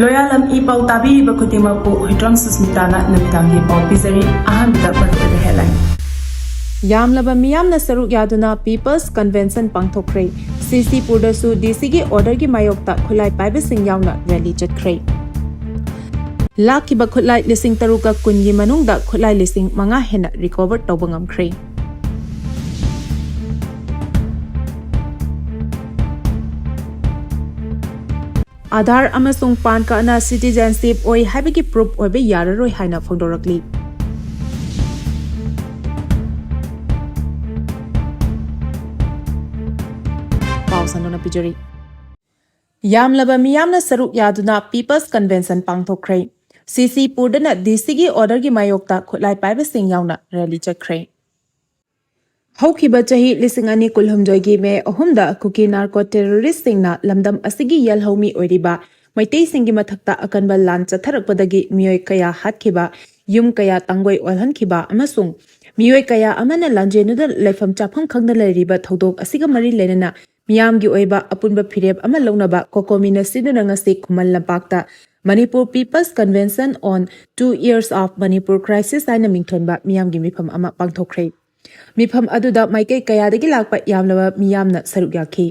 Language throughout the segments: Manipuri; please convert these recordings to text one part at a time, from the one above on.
Loyalam E-PAO tabi bakutima po Hidram Susmitana namitangi pau pizari ahan da baru headline. Yamlaba miyamna saruk yaduna People's Convention pangthokre Ccpur da su DC gi order gi mayokta Khutlai paiba sing yauna rally chatkre Lakhiba Khutlai lising taruka kungi Manungda Khutlai lising manga hena recover tawba ngamkhre Aadhaar amasung PAN ka na citizenship oi haibagi proof oibe yararoi haina phongdorakli Sanona Pijari Yamlaba miyamna saruk yaduna People's Convention pangthokre Ccpur dana DC gi order gi mayokta Khutlai paiba sing yauna rally chakre Haukiba chahi lising ani kulhumjoi gi me ahumda kuki narco terrorist singna lamdam asigi yalhomi oiriba maitei singi mathakta akanba lan chatharakpadagi miyoi kaya hatkiba yum kaya tangoi olhankhiba amasung miyoi kaya amana lanjenuda leifam chafam khangna leiriba thodok asiga mari lenana Miyam gi oiba apunba phireb ama launaba kokomina siduna ngasi khumal lampakta Manipur People's Convention on 2 years of Manipur crisis aina mingthonba miyam gi mifam ama pangthokre mifam aduda maikei kayadagi lakpa yamlaba miyamna saruk yakhi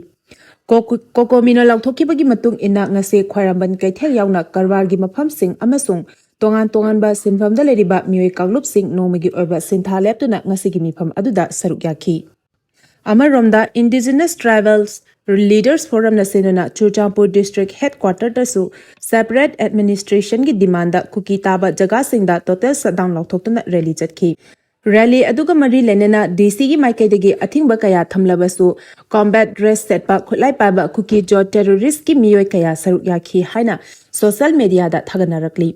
kokomina lauthokibagi matung ina ngase khwaramban kaithel yauna karwar gi mafam sing amasung tongan ba sinfamda leriba miyoi kanglup sing nomagi oiba sintha leptuna ngasi gi mifam aduda saruk yakhi Amaromda Indigenous Tribals Leaders Forum na sinuna Ccpur District Headquarter tasu separate administration gi demanda kuki taba jaga singda total shutdown lauthokna rally chatkhi rally aduga mari lenena DC gi maikaidagi athingba kaya thamlabasu combat dress setpa Khutlai paba kuki jo terrorist ki miyoi kaya saruk yakhi haina social media da thaganarakli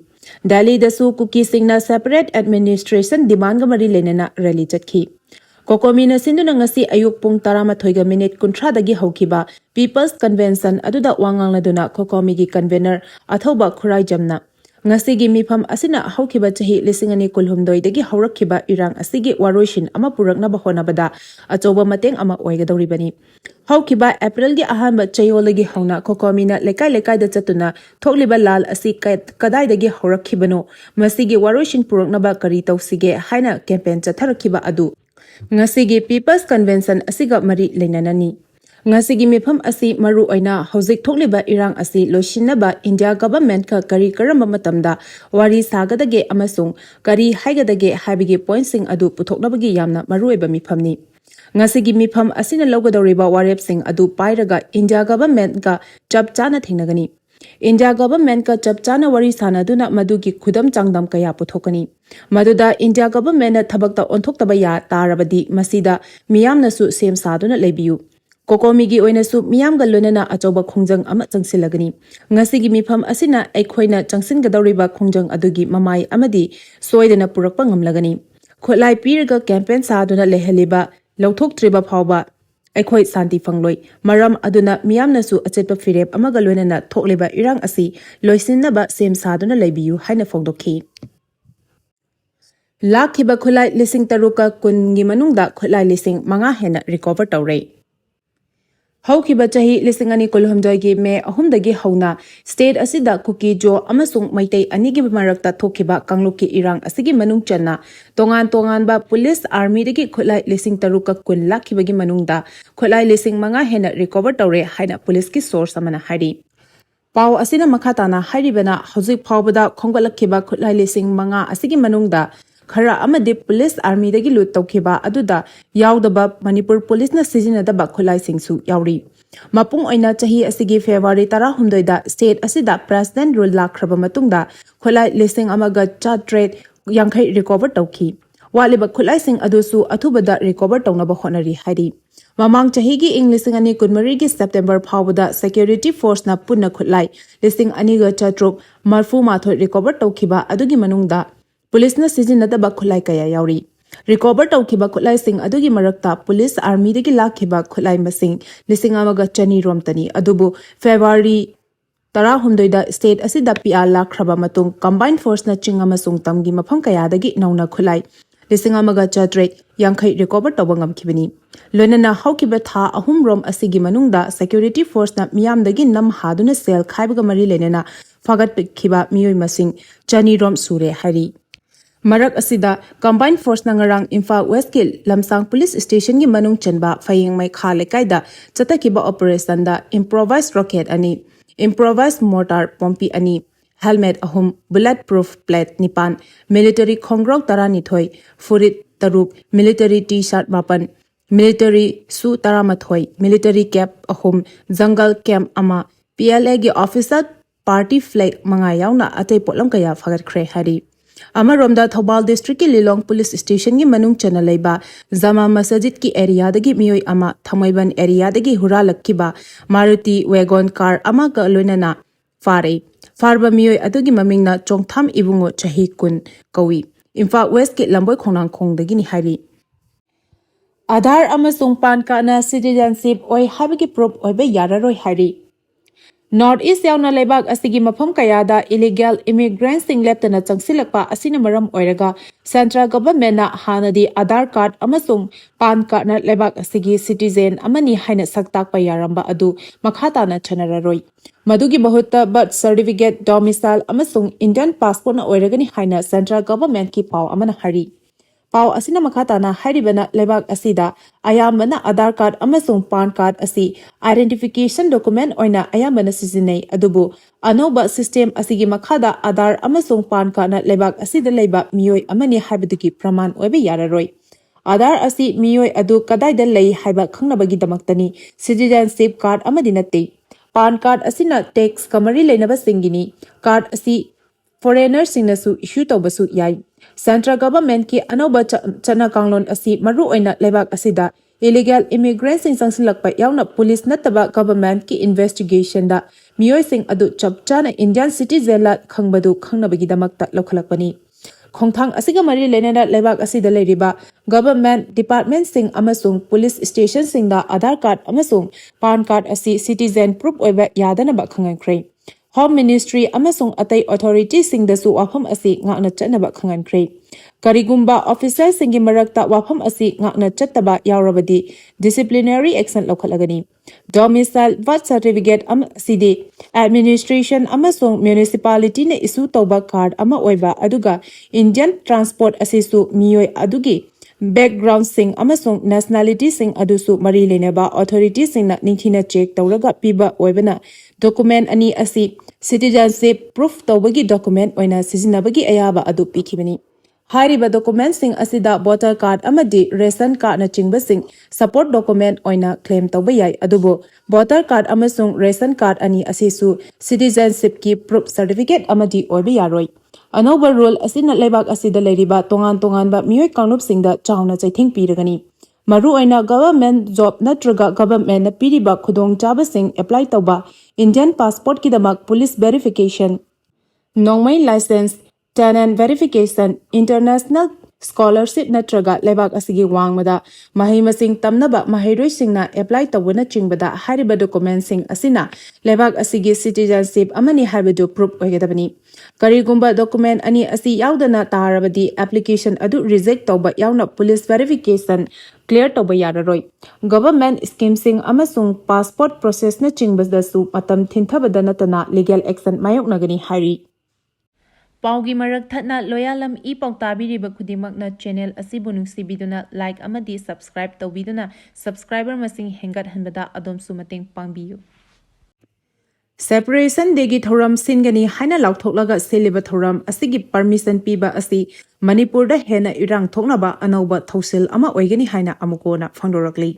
Dadi dasu kuki singna separate administration demand ga mari lenena rally chatkhi Kokomina sinduna ngasi ayuk pung 13 minute kuntradagi haukiba People's Convention aduda wangangladuna kokomi gi convener athoba khurai jamna ngasi gi mifam asina haukiba chahi lisingani kulhumdoi dagi haurakhiba irang asigi waroishin ama purakna bahona bada achoba mateng ama oigadoribani haukiba April gi ahanba chayolagi hauna kokomina lekai da chatuna thokliba lal asi kadai dagi haurakibano masigi waroishin purakna ba kari tawsige haina campaign chatharakhiba adu Ngasigi People's Convention asiga mari leinanani ngasigi mifam asi maru oina hojik thokliba irang asi loishinaba India government ka kari karamba matamda wari sagadage amasung kari haigadage haibigi point sing adu puthoknabagi yamna marueba mifamni ngasigi mifam asina logadoriba warep sing adu pairaga India government ka chapchana thingnagani India government ka chapchana wari sanaduna madugi khudam changdam kaya puthokani Maduda India government na thabakta onthokta ya tarabadi masida miyamna su sem saduna lebiyu kokomi gi oina su miyam ga lonena achoba khongjang ama changsilagani ngasigi mifam asina aikhoina changsin gadoriba khongjang adugi mamai amadi soidena purakpa ngamlagani Khutlai pirga campaign saduna lehaliba lauthoktriba phawba Aikhoi santi fangloi maram aduna miyamna su achetpa firep amaga loinana thokleba irang asi loisinnaba sem saduna leibiyu haina phongdokhi Lakhiba Khutlai lising taruka kungi manungda Khutlai lising manga hena recover tawre Haukiba chahi lising ani kulhumjoi gi me ahumdagi hauna state asida kuki jo amasung maitei anigi marakta thokiba kanglukki irang asigi manung channa tongan ba police army dagi Khutlai lising taruka kun lakhiba gi manungda Khutlai lising manga hena recover tawre haina police ki source amana hari Pau asina makhatana haribana hojik phawbada khongalakhiba Khutlai lising manga asigi manungda khara amadi police army dagi lut tawkhiba aduda yaudaba Manipur police na sijinadaba Khutlai singsu yauri mapung oina chahi asigi February 19 da state asida president rule lakhraba matungda Khutlai lising amaga Chatnakhdre yankhai recover tawkhi waliba Khutlai sing adusu athubada recover tawnaba honari hari Mamang chahi gi lising ani kunmari gi September phawbada security force na punna Khutlai lising ani ga chatrup marfu mathoi recover tawkhiba adugi manungda Police na sijinadaba Khutlai kaya yauri recover tawkhiba Khutlai sing adugi marakta police army dagi lakhiba Khutlai masing lising amaga chani romtani adubu February 19 da state asida PR lakhraba matung combined force na chinga masung tamgi mafam kaya dagi nauna Khutlai ꯂꯤꯁꯤꯡ ꯑꯃꯒ 450 ꯇꯧꯕ ꯉꯝꯈꯤꯕꯅꯤ ꯂꯣꯏꯅꯅ ꯍꯧꯈꯤꯕ ꯊꯥ ꯑꯍꯨꯝꯔꯣꯝ ꯑꯁꯤꯒꯤ ꯃꯅꯨꯡꯗ ꯁꯦꯀ꯭ꯌꯨꯔꯤꯇꯤ ꯐꯣꯔꯁꯅ ꯃꯤꯌꯥꯝꯗꯒꯤ ꯅꯝ ꯍꯥꯗꯨꯅ ꯁꯦꯜ ꯈꯥꯏꯕꯒ ꯃꯔꯤ ꯂꯩꯅꯅ ꯐꯥꯒꯠꯈꯤꯕ ꯃꯤꯑꯣꯏ ꯃꯁꯤꯡ 200 ꯁꯨꯔꯦ ꯍꯥꯏꯔꯤ Marak asida combined force na ngarang Imphal West ki Lamsang police station gi manung chenba phayeng mai kha lekai da chatakiba operation da improvised rocket ani improvised mortar pompi ani helmet ahum bulletproof plate nipan military khongrok tarani thoi furit taruk military t-shirt mapan military su taramathoi military cap ahum jungle camp ama PLA gi officer party flag manga yauna atei potlam kaya fagatkhre hari Amaromda Thobal district ki Lilong police station gi manung chana leiba Zama Masjid ki area dagi miyoi ama Thamaiban area dagi hura lakkiba Maruti wagon car ama ka loinana fare farba miyoi adugi mamingna Chongtham Ibungo chahi kun kawi Imphal West ki Lamboy khonang khong dagi ni hari Aadhar amasung pan ka na citizenship oi habigi proof oi be yararoi hari North East yauna lebak asigi mafam kayada illegal immigrants sing leptana changsilakpa asina maram oiraga central government na hanadi Aadhar card amasung pan card na lebak asigi citizen amani haina saktak pa yaramba adu makhata na chanararoi madugi bahutta birth certificate domicile amasung Indian passport na oiragani haina central government ki pau amana hari Pau asina makata na haribana lebak asida ayambana Aadhar card amasung pan card asi identification document oina ayambana sizinei adubu anoba system asigi makhada Aadhar amasung pan card na lebak asida leiba miyoi amani haibadagi praman oibe yararoi Aadhar asi miyoi adu kadaida lei haiba khangnabagi damaktani citizenship card amadi natte pan card asina tax kamari leinaba singini card asi foreigner singnasu issue tawbasu yai Central government ki anoba chana kanglon asi maru oina lebak asida illegal immigrants sing sangsilakpa yauna police nataba government ki investigation da miyoi sing adu chapchana Indian citizen la khangbadu khangnabagi damakta lokhalakpani Khongthang asiga mari lenena lebak asida leiriba government department sing amasung police station sing da Aadhar card amasung pan card asi citizen proof oiba yadana ba khangankhrei Home Ministry amasung atai authority sing da su wafam asi ngakna chatnaba khangankhrei Karigumba officer singi marakta wafam asi ngakna chattaba yaurabadi disciplinary action lokhalagani domicile birth certificate asidi administration amasung municipality ne issue tawba card ama oiba aduga Indian transport asisu miyoi adugi background sing amasung nationality sing adusu mari leneba authority sing na ningthina check tawraga piba oibana document ani asi citizenship proof tawbagi document oina sizinabagi ayaba adu pikhibani Hariba document sing asida voter card amadi ration card na chingba sing support document oina claim tawba yai adubo voter card amasung ration card ani asisu citizenship ki proof certificate amadi oiba yaroi Anoba rule asina lebak asida leiriba tongan ba miyoi kanglup singda chawna chaithing piragani Maru oina government job natraga government na piriba khudong chaba sing apply tawba Indian passport ki damak police verification Nongmai license tenant verification international scholarship natraga lebak asigi wangmada mahi masing tamnaba mahiroi singna apply tawna chingbada hariba document sing asina lebak asigi citizenship amani harbadu proof oigadabani karigumba document ani asi yaudana tarabadi application adu reject tawba yauna police verification clear tawba yararoi government scheme sing amasung passport process na chingbada su matam thinthabada natana legal action mayoknagani hari Paugi marak thatna Loyalam E-PAO tabiriba khudimagna channel asibu nungsibiduna like amadi subscribe tawbiduna subscriber masing hengat hanbada adom sumateng pangbiyu Separation degi thoram singani haina lauthoklaga seliba thoram asigi permission piba asi Manipur da hena irang thoknaba anoba thosil ama oigani haina amukona phangdorakli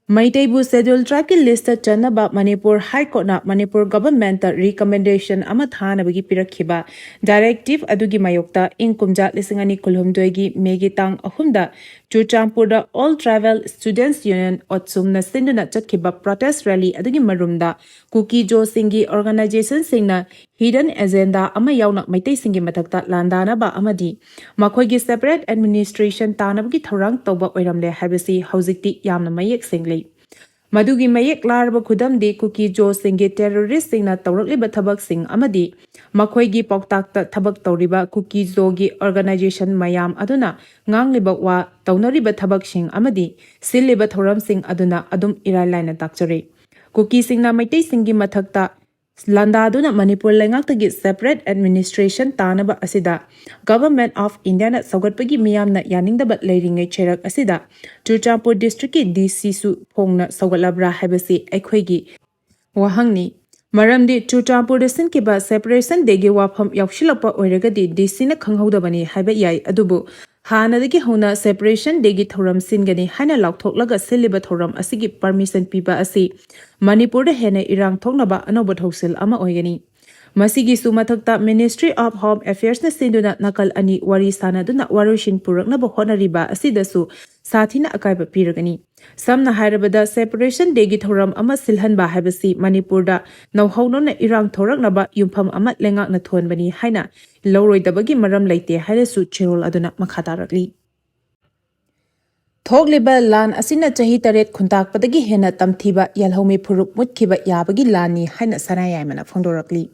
Maitaibu schedule track list chanaba Manipur High Court na Manipur government recommendation ama thanabagi pirakhiba directive adugi mayokta inkumja lisingani kulhumdoi gi megi tang ahumda Chuchampur da All Travel Students Union otsum na sinduna chatkhiba protest rally adugi marumda Kuki Jo Singi organization singna hidden agenda ama yauna maitai singi mathakta landana ba amadi makhoigi separate administration tanabagi thorang tawba oiramle habisi haujikti yamna mayek singlei Madugi mayek larba khudamdi kuki jo singi terrorist singna tawrakliba thabak sing amadi makhoigi poktakta thabak tawriba kuki zogi organization mayam aduna ngangliba wa tawnariba thabak sing amadi silliba thoram sing aduna adum iralaina takchare kuki singna maitai singi mathakta Landaduna Manipur lengaktagi separate administration tanaba asida Government of India na saugatpagi miyamna yaningdaba leiringai cherak asida Ccpur district ki DC su phongna saugatlabra haibasi aikhoigi wahangni maramdi Ccpur da sinkiba separation degi wafam yaukshilapa oiragadi DC na khanghaudabani haiba yai adubu hanadagi hona separation degi thoram singani haina laukthoklaga siliba thoram asigi permission piba asi Manipur da hena irang thoknaba anoba thoksil ama oigani masigi sumathakta Ministry of Home Affairs na sinduna nakal ani wari sanaduna warushin puraknaba honariba asidasu sathina akaiba piragani samna hairabada separation degi thoram ama silhanba haibasi Manipur da nauhaunona irang thoraknaba yumpham ama lengakna thonbani haina loroidabagi maram leite hairesu cherol aduna makhataragli Thogliba lan asina chahi taret khuntak padagi hena tamthiba yalhomi phuruk mutkhiba yabagi lani haina sanayai mana phongdorakli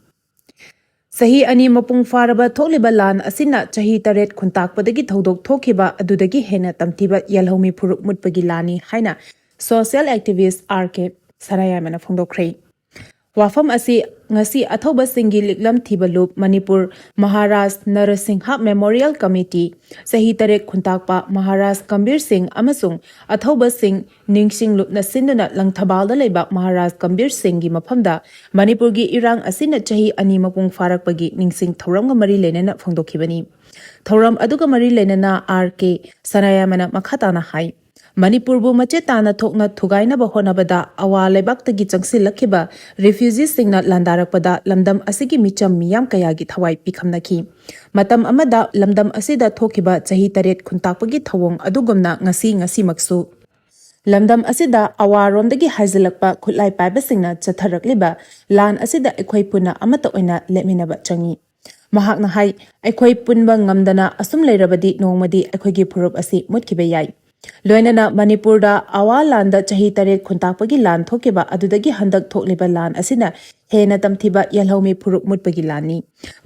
Sahi ani mapung faraba thogliba lan asina chahi taret khuntak padagi thodok thokhiba adudagi hena tamthiba yalhomi phuruk mutpagi lani haina social activist RK sanayai mana phongdokhrei Wafam asi ngasi athoba singi liklam thiba loop Manipur Maharashtra Narasingha Memorial Committee sahi tarek khuntakpa Maharashtra Kambir Singh amasung athoba sing ningsing loop na sinduna langthabalda leiba Maharashtra Kambir Singh gi maphamda Manipur gi irang asina chahi ani mapung farakpagi ningsing thoramga mari lenana phongdokhibani thoram aduga mari lenana RK sanayamana makhatana hai Manipur bu mache tana thokna thugaina ba honabada awa lebaktagi changsi lakhiba refugees singna landarakpada lamdam asigi micham miyam kayagi thawai pikhamnaki matam amada lamdam asida thokiba chahi taret khuntakpagi thawong adugumna ngasi maksu lamdam asida awaromdagi haijalakpa Khutlai paiba singna chatharakliba lan asida ekhoi puna amata oina leminaba changi mahakna hai ekhoi punba ngamdana asum leirabadi nongmadi ekhoigi phurup asi mutkibe yai Loyanana Manipur da awalanda chahi taret khuntakpagi lan thokiba adudagi handak thokliba lan asina hena tamthiba yalhomi phuruk mutpagi lani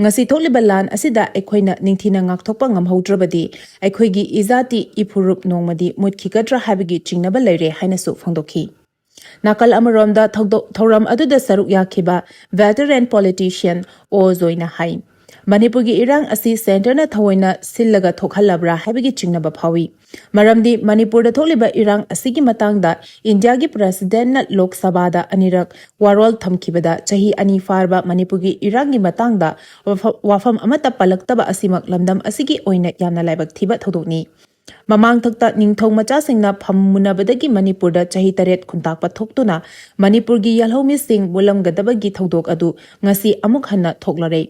ngasi thokliba lan asida ekhoina ningthina ngakthokpa ngamhaudrabadi ekhoigi izati iphuruk nongmadi mutkhikadra habigi chingnaba leire haina su phongdokhi nakal amaromda thoram aduda saruk yakhiba veteran politician o zoina hai Manipur gi irang asi center na thawoina sillaga thokhalabra habigi chingnaba phawi maramdi Manipur da tholiba irang asigi matangda India gi president na Lok Sabha da anirak warol thamkibada chahi ani farba Manipur gi irang gi matangda wafam amata palaktaba asimak lamdam asigi oina yamna laibak thiba thodokni Mamang thakta ningthong macha singna phammunabadagi Manipur da chahi taret khuntakpa thoktuna Manipur gi yalhomi sing bulam gadabagi thodok adu ngasi amuk hanna thoklare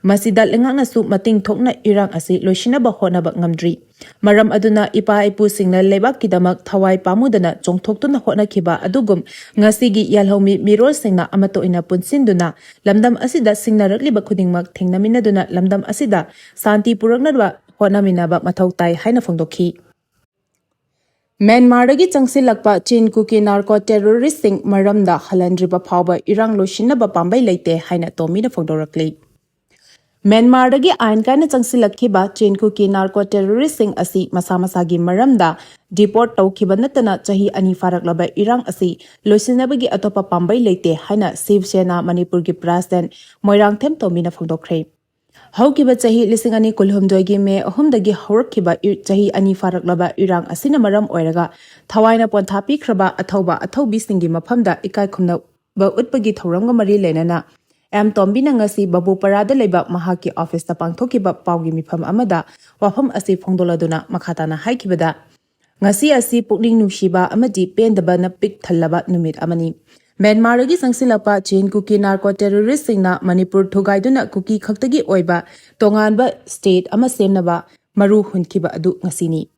Masida lengakna su mating thokna irang asi loisinaba honaba ngamdri maram aduna E-PAO singna lebak kidamak thawai pamudana chongthoktuna hona khiba adugum ngasi gi yalhomi mirol singna amato ina punsinduna lamdam asida singna rakliba khudingmak thengnaminaduna lamdam asida santi puraknaba honaminaba mathau tai haina phongdokhi Myanmar dagi changsilakpa Chin kuki narco terrorist sing maramda halandriba phawba irang loisinaba pambai leite haina tomina phongdorakli Myanmar dagi ain kana changsilakhiba Chin kuki narco terrorist sing asi masa-masagi maramda deport tawkhiba natana chahi ani faraklaba irang asi loisinabagi atopa pambai leite haina Shiv Sena Manipur gi president Moirangthem tomina phongdokhrei Haukiba chahi lisingani kulhumdoi gi me ahumdagi haurakhiba chahi ani faraklaba irang asina maram oiraga thawaina ponthapi khraba athaubi singi maphamda ikai khumna ba utpagi thoramga mari lenana Tombina ngasi babu parada leba mahaki office ta pangthokiba pawgi mifam amada wafam asi phongdoladuna makhatana haikibada ngasi asi pukning nushiba amadi pendaba na pik thallaba numit amani Myanmar gi sangsilapa Chin kuki narco terrorist singna Manipur thugaiduna kuki khaktagi oiba tonganba state ama semnaba maru hunkiba adu ngasini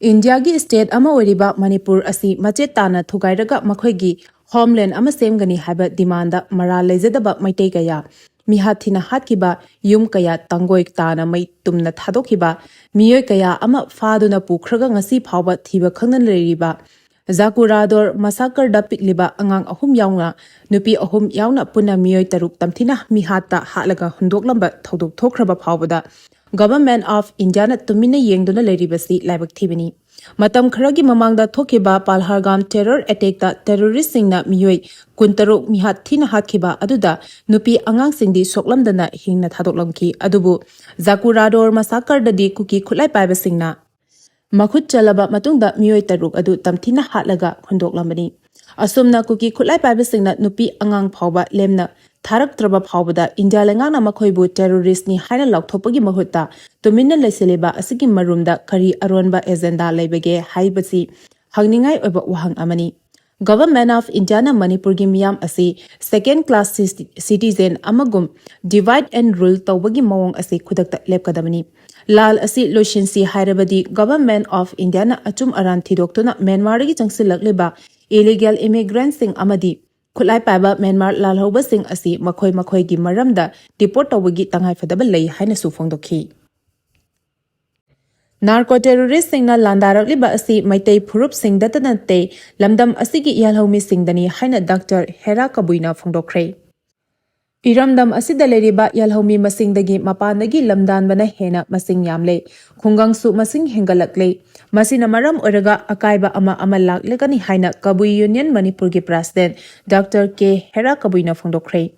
India gi state ama oiriba Manipur asi mache tana thugairaga makhoigi homeland ama semgani haiba demanda mara lejadaba maitai kaya mihathina hatkiba yum kaya tangoi tana mai tumna thadokhiba miyoi kaya ama faduna pukhraga ngasi phawba thiba khangnan leiriba Zakurador massacre pikliba angang ahum yauna nupi ahum yauna puna miyoi taruk tamthina mihata halaga hundoklamba thodok thokraba phawbada Government of India na tumina yengduna leribasi laibak thibani matam kharagi mamangda thokiba Palhargam terror attack ta terrorist singna miyoi kuntaruk mihat thina hatkiba aduda nupi angang singdi soklamdana hingna thadoklamki adubu Zakurador massacre dadi kuki Khutlai paiba singna Makhut chalaba matungda miyoi taruk adu tamthina hatlaga khundoklamani asumna kuki Khutlai paiba singna nupi angang phawba lemna tharak traba phawbada India lengana makhoibu terrorist ni haina laukthopagi mahutta tumina leseleba asigi marumda kari aronba agenda leibege haibasi hangningai oba wahang amani Government of India na Manipur gi miyam asi second class citizen amagum divide and rule tawbagi mawong asi khudakta lepkadamani Lal asi loishinsi hairabadi Government of India na achum aran thidoktuna Myanmar gi changsilak leba illegal immigrants sing amadi Khutlai paiba Myanmar lalhauba sing asi makhoi gi maramda deport tawbagi tangai fadaba lei haina su phongdokhi Narco terrorist singna landarak liba asi maitai phurup sing datanate lamdam asigi yalhomi singdani haina Dr. Hera Kabuina phongdokre Iramdam asida leriba yalhomi masingdagi mapandagi lamdan bana hena masing yamle khungangsu masing hengalakle masina maram oraga akaiba ama laklekani haina Kabui Union Manipur gi President Dr. K Hera Kabuina phongdokre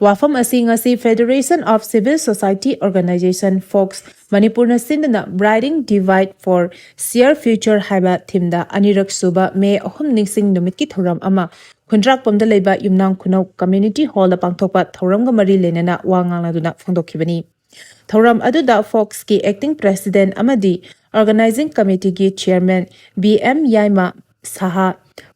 Wafam asi Federation of Civil Society Organization Fox Manipur na sindana Briding Divide for Shared Future haiba thimda anirak suba me ahum ningsing numit ki thoram ama khundrak pomda leiba yumnang khunau community hall da pangthokpa thoram ga mari lenana wangangla duna phongdokhibani thoram aduda Fox ki acting president amadi organizing committee ki chairman BM Yaima Saha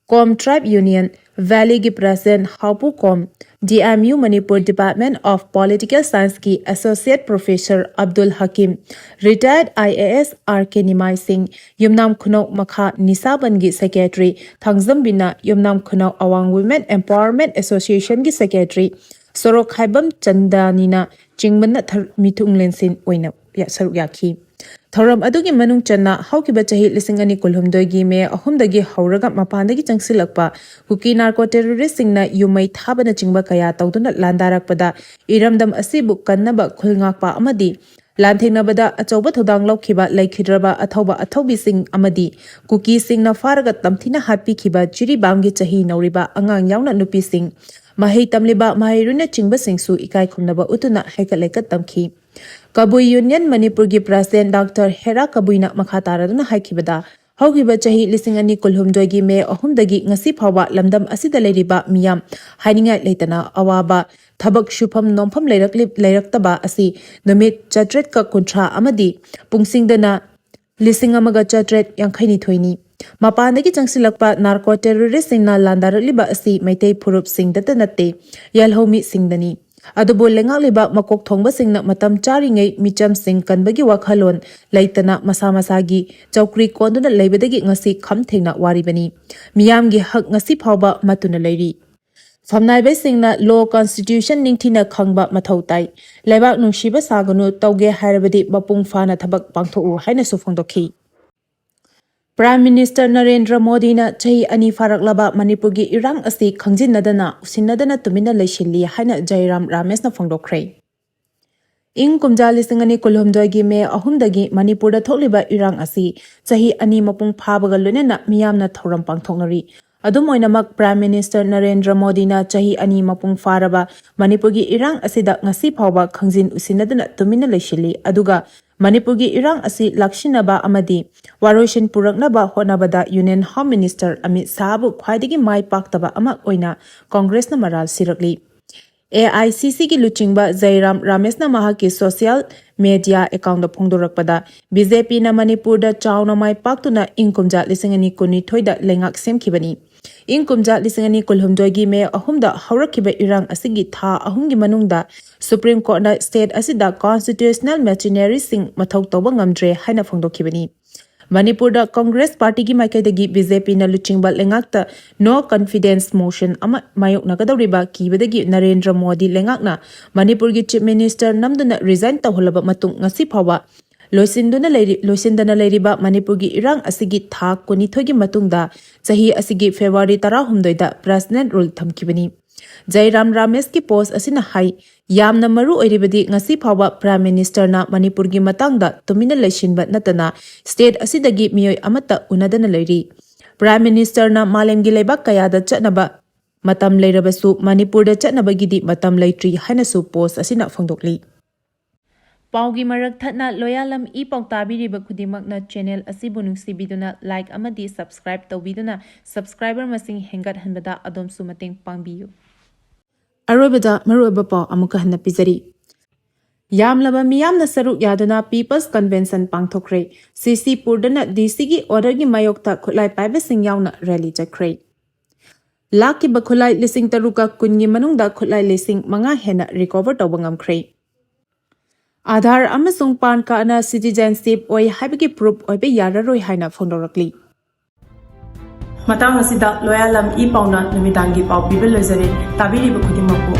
Com Tribe Union Valley ki president Haupu Com DMU Manipur Department of Political Science ki Associate Professor Abdul Hakim Retired IAS RK Nimai Singh Yumnam Khunau Makha Nisaban gi Secretary Thangzambina Yumnam Khunau Awang Women Empowerment Association gi Secretary Sorok Haibam Chandanina Chingmanna Mithung Lensin oina saruk yakhi Thoram adugi manung channa haukiba chahi lisingani kulhumdoi gi me ahumdagi hauraga mapandagi changsilakpa kuki narco terrorist singna yumai thabana chingba kaya tawduna landarakpada iramdam asibu kannaba khulngakpa amadi Lanthengnabada achauba thodang lokhiba laikhidraba athaubi sing amadi kuki singna faraga tamthina hatpi khiba chiri bamgi chahi nauriba angang yauna nupi sing mahei tamliba mahairuna chingba singsu ikai khumnaba utuna haikaleka tamkhi Kabui Union Manipur gi President Dr. Hera Kabuina Makataraduna haikibada haukiba chahi lisingani kulhumdoi gi me ahumdagi ngasi phawba lamdam asida leiriba miyam hainingai leitana awaba thabak shupam nompham leiraktaba asi numit chatret ka kuntra amadi pungsingdana lisingamaga chatret yangkhaini thoini Mapandagi changsilakpa narco terrorist singna landaraliba asi maitai phurup singdata natte yalhomi singdani Adubo lengagliba makok thongba singna matam charingai micham sing kanbagi wakhalon laitana masamagi chaukri konduna leibadagi ngasi kham thengna waribani miyamgi hak ngasi phawba matuna leiri Famnaibai singna law constitution ningthina khangba mathautai leibak nungsiba saganu tauge hairabadi bapung fana thabak pangthoku haina sufongdokhi Prime Minister Narendra Modi na chahi ani faraklaba Manipur gi irang asi khangjinadana usinnadana tumina leishili haina Jairam Ramesh na phongdokre Ing kumjali singani kulhumdoi gi me ahumdagi Manipur da tholiba irang asi chahi ani mapung phabaga lunena miyamna thoram pangthoknari Adumoinamak Prime Minister Narendra Modi na chahi ani mapung faraba Manipur gi irang asida ngasi phawba khangjin usinnadana tumina leishili aduga Manipur gi irang asi lakshinaba amadi waroishin puraknaba honabada Union Home Minister Amit Sahabu khwaidagi mai paktaba ama oina Congress na maral sirakli AICC ki luchingba Jairam Ramesh na mahaki social media account da phongdorakpada BJP na Manipur da chauna mai paktuna ingkumja lisingani kuni thoida lengak semkhibani ingkumja lisingani kulhumdoi gi me ahumda haurakhiba irang asigi tha ahumgi manungda Supreme Court na state asida constitutional machinery sing mathau tawba ngamdre haina phongdokhibani Manipur da Congress Party gi maikaidagi BJP na luchingba lengakta no confidence motion ama mayok nagadawriba kibadagi Narendra Modi lengakna Manipur gi Chief Minister namduna resign tawholaba matung ngasi phawa loisindana leiriba Manipurgi irang asigi tha kunithogi matungda chahi asigi February 16 da president rule thamkibani Jairam Ramesh ki post asina hai yamna maru oiribadi ngasi phawa prime minister na Manipurgi matangda tumina leishinba natana state asidagi miyoi amata unadana leiri prime minister na malemgi leibak kayada chatnaba matam leirabasu Manipur da chatnabagidi matam leitri hainasu post asina phongdokli Paugi marak thatna Loyalam E-PAO tabiriba khudimakna channel asibu nungsibiduna like amadi subscribe tawbiduna subscriber masing hengat hanbada adomsu mateng pangbiyu Arobada maruba paw amuka hanna pizari Yamlaba miyamna saruk yaduna People's Convention pangthokre Ccpur dana DC gi order gi mayokta Khutlai paiba sing yauna rally jakre Lakhiba Khutlai lising taruka kungi Manungda Khutlai lising manga hena recover tawba ngamkhre Aadhar amasung pan ka na citizenship oi haibagi proof oi be yararoi haina phondorakli Matang asida Loyalam E-PAO na numidangi pau pibel lezare tabiri ba khudimako